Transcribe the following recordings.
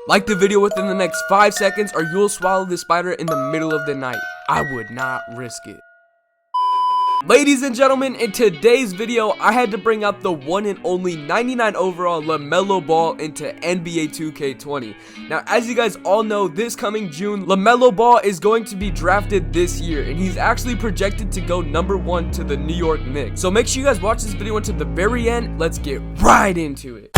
Like the video within the next 5 seconds or you'll swallow this spider in the middle of the night. I would not risk it. Ladies and gentlemen, in today's video, I had to bring out the one and only 99 overall LaMelo Ball into NBA 2K20. Now, as you guys all know, this coming June, LaMelo Ball is going to be drafted this year, and he's actually projected to go #1 to the New York Knicks. So make sure you guys watch this video until the very end. Let's get right into it.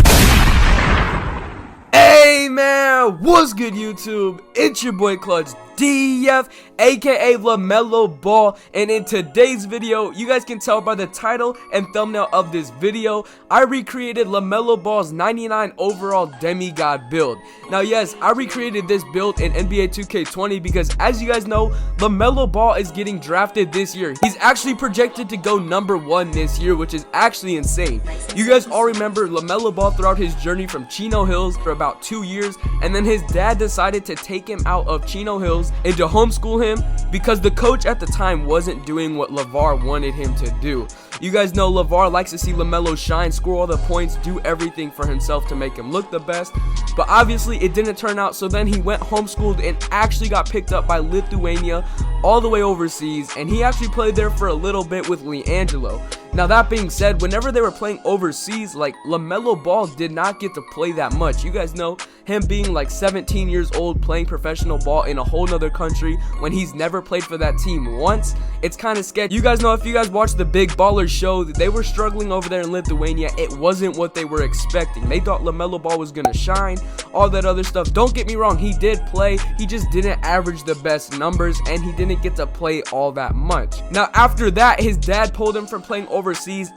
Hey man, what's good YouTube? It's your boy Clutch DF, aka LaMelo Ball, and in today's video, you guys can tell by the title and thumbnail of this video, I recreated LaMelo Ball's 99 overall demigod build. Now yes, I recreated this build in NBA 2K20 because as you guys know, LaMelo Ball is getting drafted this year. He's actually projected to go #1 this year, which is actually insane. You guys all remember LaMelo Ball throughout his journey from Chino Hills for about 2 years, and then his dad decided to take him out of Chino Hills and to homeschool him because the coach at the time wasn't doing what LeVar wanted him to do. You guys know LeVar likes to see LaMelo shine, score all the points, do everything for himself to make him look the best, but obviously it didn't turn out, so then he went homeschooled and actually got picked up by Lithuania all the way overseas, and he actually played there for a little bit with LiAngelo. Now that being said, whenever they were playing overseas, like LaMelo Ball did not get to play that much. You guys know him being like 17 years old playing professional ball in a whole nother country when he's never played for that team once. It's kind of sketchy. You guys know, if you guys watched the Big Baller show, they were struggling over there in Lithuania. It wasn't what they were expecting. They thought LaMelo Ball was gonna shine, all that other stuff. Don't get me wrong, he did play. He just didn't average the best numbers and he didn't get to play all that much. Now after that, his dad pulled him from playing overseas,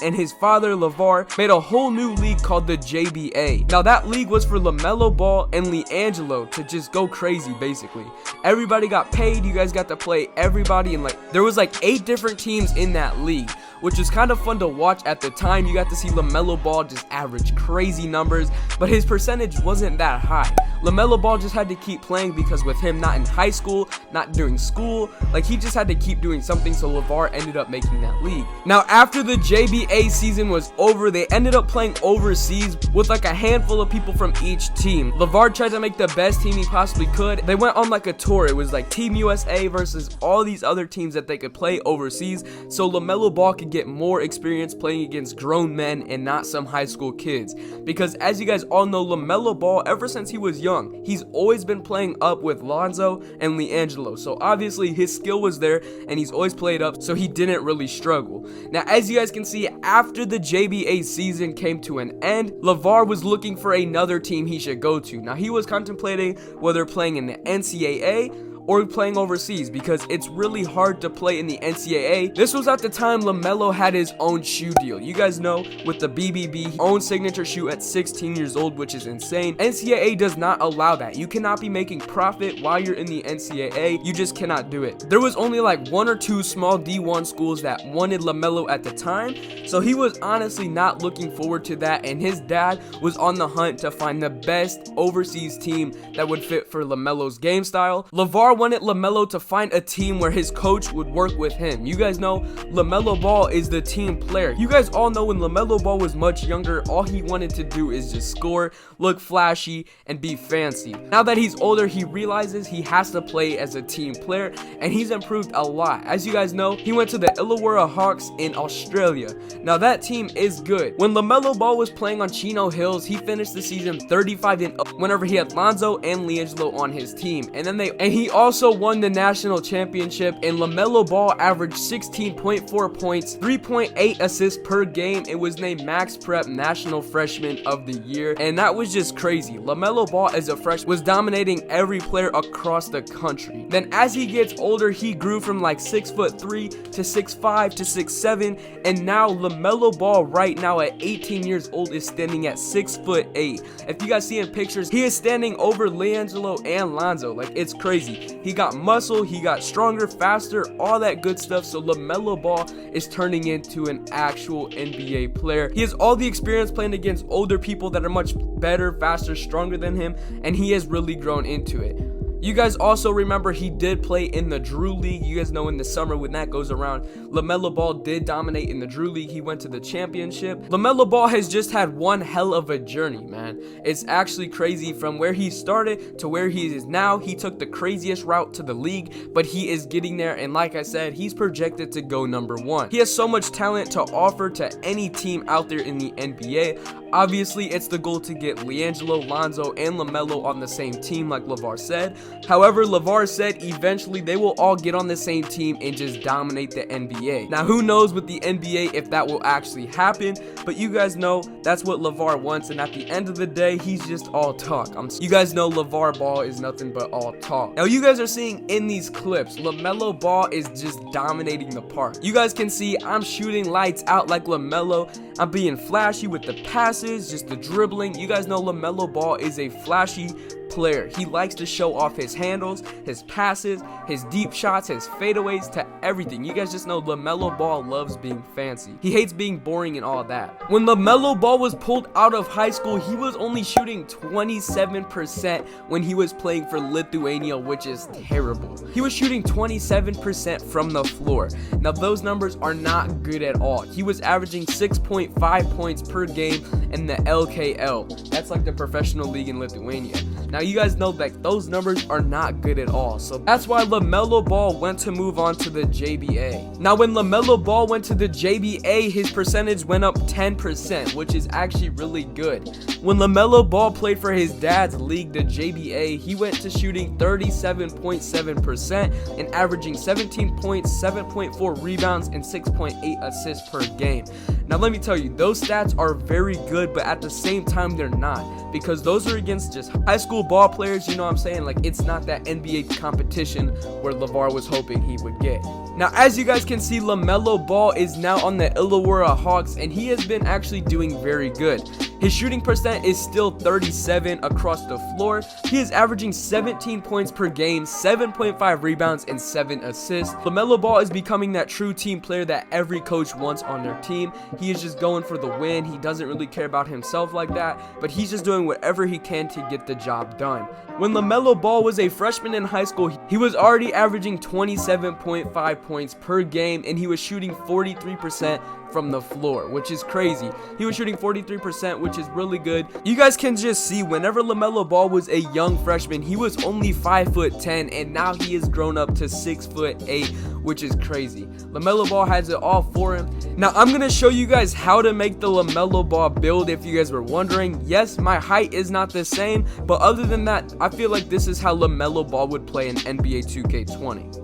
and his father LeVar made a whole new league called the JBA. Now that league was for LaMelo Ball and LiAngelo to just go crazy. Basically everybody got paid, you guys got to play everybody, and like there was like 8 different teams in that league, which was kind of fun to watch at the time. You got to see LaMelo Ball just average crazy numbers, but his percentage wasn't that high. LaMelo Ball just had to keep playing because with him not in high school, not doing school, like he just had to keep doing something, so LeVar ended up making that league. Now after the JBA season was over, they ended up playing overseas with like a handful of people from each team. LeVar tried to make the best team he possibly could. They went on like a tour. It was like Team USA versus all these other teams that they could play overseas, so LaMelo Ball could get more experience playing against grown men and not some high school kids. Because as you guys all know, LaMelo Ball, ever since he was young, he's always been playing up with Lonzo and LiAngelo, so obviously his skill was there and he's always played up, so he didn't really struggle. Now as you guys can see, after the JBA season came to an end, LeVar was looking for another team he should go to. Now he was contemplating whether playing in the NCAA or playing overseas because it's really hard to play in the NCAA. This was at the time LaMelo had his own shoe deal. You guys know, with the BBB, he owned signature shoe at 16 years old, which is insane. NCAA does not allow that. You cannot be making profit while you're in the NCAA. You just cannot do it. There was only like 1 or 2 small D1 schools that wanted LaMelo at the time, so he was honestly not looking forward to that, and his dad was on the hunt to find the best overseas team that would fit for LaMelo's game style. LeVar wanted LaMelo to find a team where his coach would work with him. You guys know LaMelo Ball is the team player. You guys all know when LaMelo Ball was much younger, all he wanted to do is just score, look flashy, and be fancy. Now that he's older, he realizes he has to play as a team player, and he's improved a lot. As you guys know, he went to the Illawarra Hawks in Australia. Now that team is good. When LaMelo Ball was playing on Chino Hills, he finished the season 35-0 whenever he had Lonzo and LiAngelo on his team, and he also won the national championship, and LaMelo Ball averaged 16.4 points, 3.8 assists per game, and was named Max Prep National Freshman of the Year, and that was just crazy. LaMelo Ball as a freshman was dominating every player across the country. Then as he gets older, he grew from like 6'3" to 6'5" to 6'7", and now LaMelo Ball right now at 18 years old is standing at 6'8". If you guys see in pictures, he is standing over LiAngelo and Lonzo. Like, it's crazy. He got muscle, he got stronger, faster, all that good stuff. So LaMelo Ball is turning into an actual NBA player. He has all the experience playing against older people that are much better, faster, stronger than him, and he has really grown into it. You guys also remember he did play in the Drew League. You guys know in the summer when that goes around, LaMelo Ball did dominate in the Drew League. He went to the championship. LaMelo Ball has just had one hell of a journey, man. It's actually crazy from where he started to where he is now. He took the craziest route to the league, but he is getting there, and like I said, he's projected to go #1. He has so much talent to offer to any team out there in the NBA. Obviously, it's the goal to get LiAngelo, Lonzo, and LaMelo on the same team like LeVar said. However, LeVar said eventually they will all get on the same team and just dominate the NBA. Now, who knows with the NBA if that will actually happen, but you guys know that's what LeVar wants, and at the end of the day, he's just all talk. You guys know LeVar Ball is nothing but all talk. Now, you guys are seeing in these clips, LaMelo Ball is just dominating the park. You guys can see I'm shooting lights out like LaMelo. I'm being flashy with the passes, just the dribbling. You guys know LaMelo Ball is a flashy player. He likes to show off his handles, his passes, his deep shots, his fadeaways, to everything. You guys just know LaMelo Ball loves being fancy. He hates being boring and all that. When LaMelo Ball was pulled out of high school, he was only shooting 27% when he was playing for Lithuania, which is terrible. He was shooting 27% from the floor. Now, those numbers are not good at all. He was averaging 6.5 points per game in the LKL. That's like the professional league in Lithuania. Now, you guys know that those numbers are not good at all. So that's why LaMelo Ball went to move on to the JBA. Now, when LaMelo Ball went to the JBA, his percentage went up 10%, which is actually really good. When LaMelo Ball played for his dad's league, the JBA, he went to shooting 37.7% and averaging 17 points, 7.4 rebounds, and 6.8 assists per game. Now, let me tell you, those stats are very good, but at the same time, they're not, because those are against just high school ball players. You know what I'm saying? Like, it's not that NBA competition where LeVar was hoping he would get. Now, as you guys can see, LaMelo Ball is now on the Illawarra Hawks, and he has been actually doing very good. His shooting percent is still 37 across the floor. He is averaging 17 points per game, 7.5 rebounds, and 7 assists. LaMelo Ball is becoming that true team player that every coach wants on their team. He is just going for the win. He doesn't really care about himself like that, but he's just doing whatever he can to get the job done. When LaMelo Ball was a freshman in high school, he was already averaging 27.5 points per game, and he was shooting 43% from the floor, which is crazy. He was shooting 43%, which is really good. You guys can just see whenever LaMelo Ball was a young freshman, he was only 5'10", and now he has grown up to 6'8", which is crazy. LaMelo Ball has it all for him. Now, I'm gonna show you guys how to make the LaMelo Ball build if you guys were wondering. Yes, my height is not the same, but other than that, I feel like this is how LaMelo Ball would play in NBA 2K20.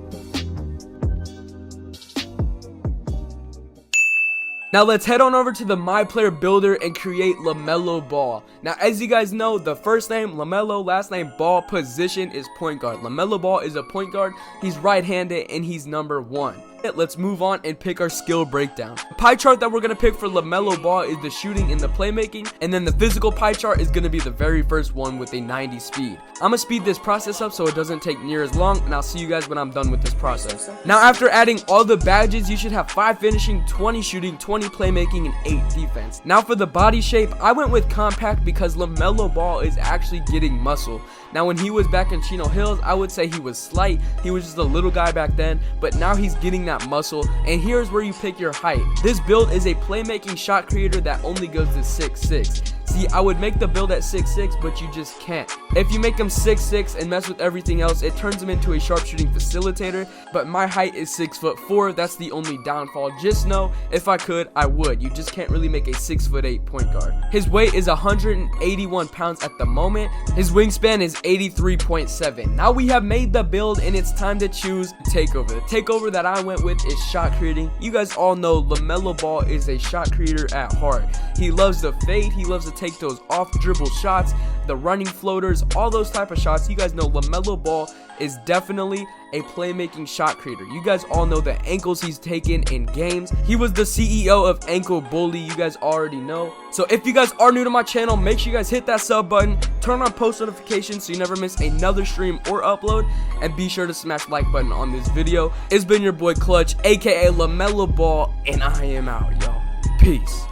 Now, let's head on over to the My Player Builder and create LaMelo Ball. Now, as you guys know, the first name LaMelo, last name Ball, position is point guard. LaMelo Ball is a point guard. He's right-handed and he's #1. Let's move on and pick our skill breakdown. The pie chart that we're going to pick for LaMelo Ball is the shooting and the playmaking, and then the physical pie chart is going to be the very first one with a 90 speed. I'm going to speed this process up so it doesn't take near as long, and I'll see you guys when I'm done with this process. Now, after adding all the badges, you should have 5 finishing, 20 shooting, 20 playmaking, and 8 defense. Now, for the body shape, I went with compact because LaMelo Ball is actually getting muscle. Now, when he was back in Chino Hills, I would say he was slight. He was just a little guy back then, but now he's getting that muscle, and here's where you pick your height. This build is a playmaking shot creator that only goes to 6'6". See, I would make the build at 6'6", but you just can't. If you make him 6'6" and mess with everything else, it turns him into a sharpshooting facilitator, but my height is 6'4". That's the only downfall. Just know, if I could, I would. You just can't really make a 6'8" point guard. His weight is 181 pounds at the moment. His wingspan is 83.7. Now we have made the build, and it's time to choose takeover. The takeover that I went with is shot creating. You guys all know LaMelo Ball is a shot creator at heart. He loves the fade. He loves to take those off dribble shots, the running floaters, all those type of shots. You guys know LaMelo Ball is definitely a playmaking shot creator. You guys all know the ankles he's taken in games. He was the CEO of Ankle Bully. You guys already know. So if you guys are new to my channel, make sure you guys hit that sub button, turn on post notifications so you never miss another stream or upload, and be sure to smash like button on this video. It's been your boy Clutch, aka LaMelo Ball, and I am out, y'all. Peace.